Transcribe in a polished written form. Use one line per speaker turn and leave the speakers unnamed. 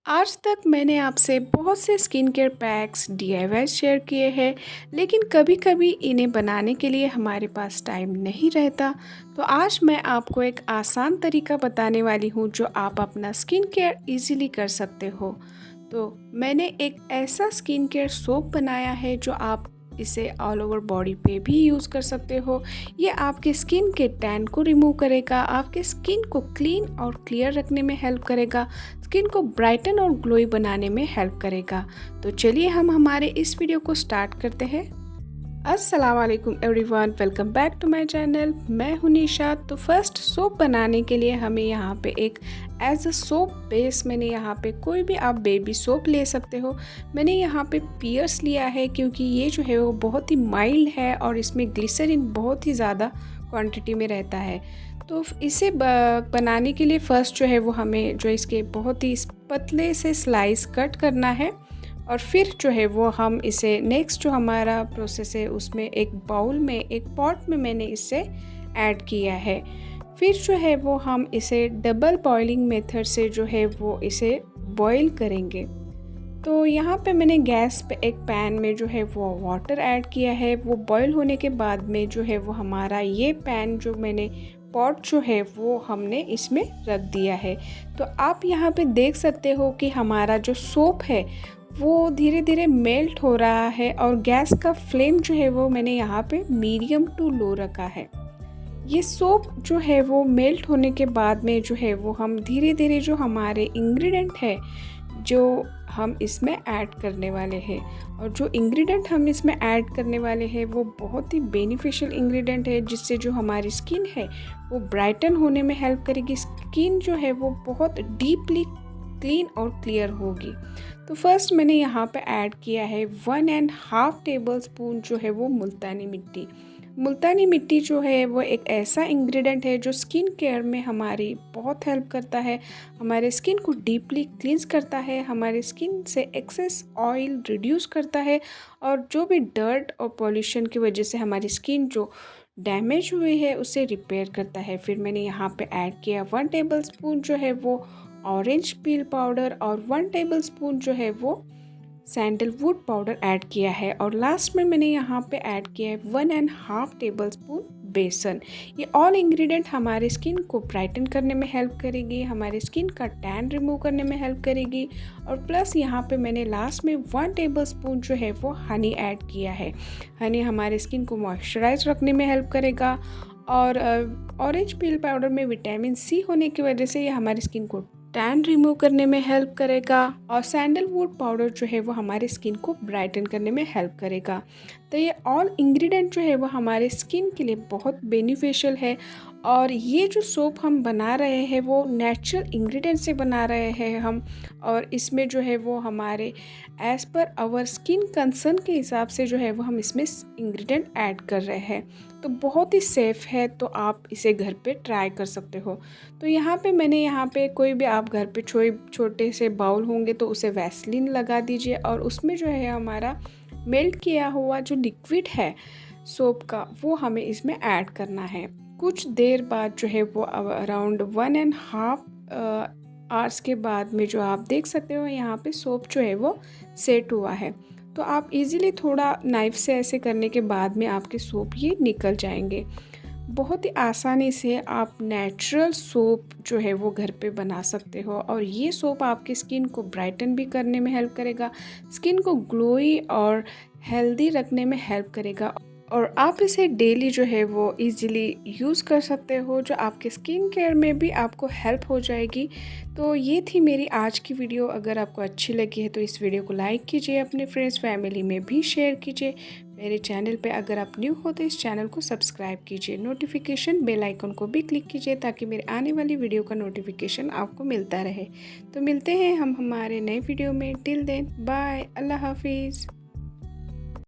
आज तक मैंने आपसे बहुत से skin care PACS DIY share किए हैं, लेकिन कभी-कभी इन्हें बनाने के लिए हमारे पास टाइम नहीं रहता। तो आज मैं आपको एक आसान तरीका बताने वाली हूँ जो आप अपना स्किन केयर इजीली कर सकते हो। तो मैंने एक ऐसा स्किन केयर सोप बनाया है जो आप इसे ऑल ओवर बॉडी पे भी यूज़ कर सकते हो। ये आपके स्किन के टैन को रिमूव करेगा, आपके स्किन को क्लीन और क्लियर रखने में हेल्प करेगा, स्किन को ब्राइटन और ग्लोई बनाने में हेल्प करेगा। तो चलिए हम हमारे इस वीडियो को स्टार्ट करते हैं। अस्सलाम वालेकुम everyone, welcome back to my channel. मैं हूं निशा। तो फर्स्ट सोप बनाने के लिए हमें यहाँ पे एक एज अ सोप बेस मैंने यहाँ पे कोई भी आप बेबी सोप ले सकते हो। मैंने यहाँ पे पियर्स लिया है क्योंकि ये जो है वो बहुत ही माइल्ड है और इसमें ग्लिसरीन बहुत ही ज़्यादा क्वांटिटी में रहता है। तो इसे बनाने के लिए फ़र्स्ट जो है वो हमें जो इसके बहुत ही पतले से स्लाइस कट करना है और फिर जो है वो हम इसे नेक्स्ट जो हमारा प्रोसेस है उसमें एक बाउल में एक पॉट में मैंने इसे ऐड किया है। फिर जो है वो हम इसे डबल बॉइलिंग मेथड से जो है वो इसे बॉईल करेंगे। तो यहाँ पे मैंने गैस पे एक पैन में जो है वो वाटर ऐड किया है। वो बॉईल होने के बाद में जो है वो हमारा ये पैन जो मैंने पॉट जो है वो हमने इसमें रख दिया है। तो आप यहाँ पे देख सकते हो कि हमारा जो सोप है वो धीरे धीरे मेल्ट हो रहा है और गैस का फ्लेम जो है वो मैंने यहाँ पे मीडियम टू लो रखा है। ये सोप जो है वो मेल्ट होने के बाद में जो है वो हम धीरे धीरे जो हमारे इंग्रेडिएंट है जो हम इसमें ऐड करने वाले हैं, और जो इंग्रेडिएंट हम इसमें ऐड करने वाले हैं वो बहुत ही बेनिफिशियल इंग्रेडिएंट है जिससे जो हमारी स्किन है वो ब्राइटन होने में हेल्प करेगी। स्किन जो है वो बहुत डीपली क्लीन और क्लियर होगी। तो फर्स्ट मैंने यहाँ पे ऐड किया है 1.5 टेबल स्पून जो है वो मुल्तानी मिट्टी। मुल्तानी मिट्टी जो है वो एक ऐसा इंग्रेडिएंट है जो स्किन केयर में हमारी बहुत हेल्प करता है, हमारे स्किन को डीपली क्लींस करता है, हमारे स्किन से एक्सेस ऑयल रिड्यूस करता है और जो भी डर्ट और पॉल्यूशन की वजह से हमारी स्किन जो डैमेज हुई है उसे रिपेयर करता है। फिर मैंने यहाँ पे ऐड किया 1 टेबल स्पून जो है वो ऑरेंज पील पाउडर और 1 टेबल स्पून जो है वो सैंडलवुड पाउडर ऐड किया है, और लास्ट में मैंने यहाँ पे ऐड किया है 1.5 टेबल स्पून बेसन। ये ऑल इंग्रेडिएंट हमारे स्किन को ब्राइटन करने में हेल्प करेगी, हमारे स्किन का टैन रिमूव करने में हेल्प करेगी, और प्लस यहाँ पे मैंने लास्ट में 1 टेबल स्पून जो है वो हनी ऐड किया है। हनी हमारे स्किन को मॉइस्चराइज रखने में हेल्प करेगा, और ऑरेंज पील पाउडर में विटामिन सी होने की वजह से ये हमारी स्किन को टैन रिमूव करने में हेल्प करेगा, और सैंडलवुड पाउडर जो है वो हमारे स्किन को ब्राइटन करने में हेल्प करेगा। तो ये ऑल इंग्रेडिएंट जो है वो हमारे स्किन के लिए बहुत बेनिफिशियल है, और ये जो सोप हम बना रहे हैं वो नेचुरल इंग्रेडिएंट से बना रहे हैं हम, और इसमें जो है वो हमारे as per hour skin concern के हिसाब से जो है वो हम इसमें इंग्रेडिएंट ऐड कर रहे हैं। तो बहुत ही सेफ़ है, तो आप इसे घर पे ट्राई कर सकते हो। तो यहाँ पे मैंने यहाँ पे कोई भी आप घर पे छोटे से बाउल होंगे तो उसे वैसलीन लगा दीजिए, और उसमें जो है हमारा मेल्ट किया हुआ जो लिक्विड है सोप का वो हमें इसमें ऐड करना है। कुछ देर बाद जो है वो अराउंड 1.5 आवर्स के बाद में जो आप देख सकते हो यहाँ पे सोप जो है वो सेट हुआ है। तो आप इजीली थोड़ा नाइफ से ऐसे करने के बाद में आपके सोप ये निकल जाएंगे। बहुत ही आसानी से आप नेचुरल सोप जो है वो घर पे बना सकते हो, और ये सोप आपकी स्किन को ब्राइटन भी करने में हेल्प करेगा, स्किन को ग्लोई और हेल्दी रखने में हेल्प करेगा, और आप इसे डेली जो है वो इजीली यूज़ कर सकते हो जो आपके स्किन केयर में भी आपको हेल्प हो जाएगी। तो ये थी मेरी आज की वीडियो। अगर आपको अच्छी लगी है तो इस वीडियो को लाइक कीजिए, अपने फ्रेंड्स फैमिली में भी शेयर कीजिए। मेरे चैनल पे अगर आप न्यू हो तो इस चैनल को सब्सक्राइब कीजिए, नोटिफिकेशन बेल आइकन को भी क्लिक कीजिए ताकि मेरे आने वाली वीडियो का नोटिफिकेशन आपको मिलता रहे। तो मिलते हैं हम हमारे नए वीडियो में। टिल देन बाय, अल्लाह हाफिज़।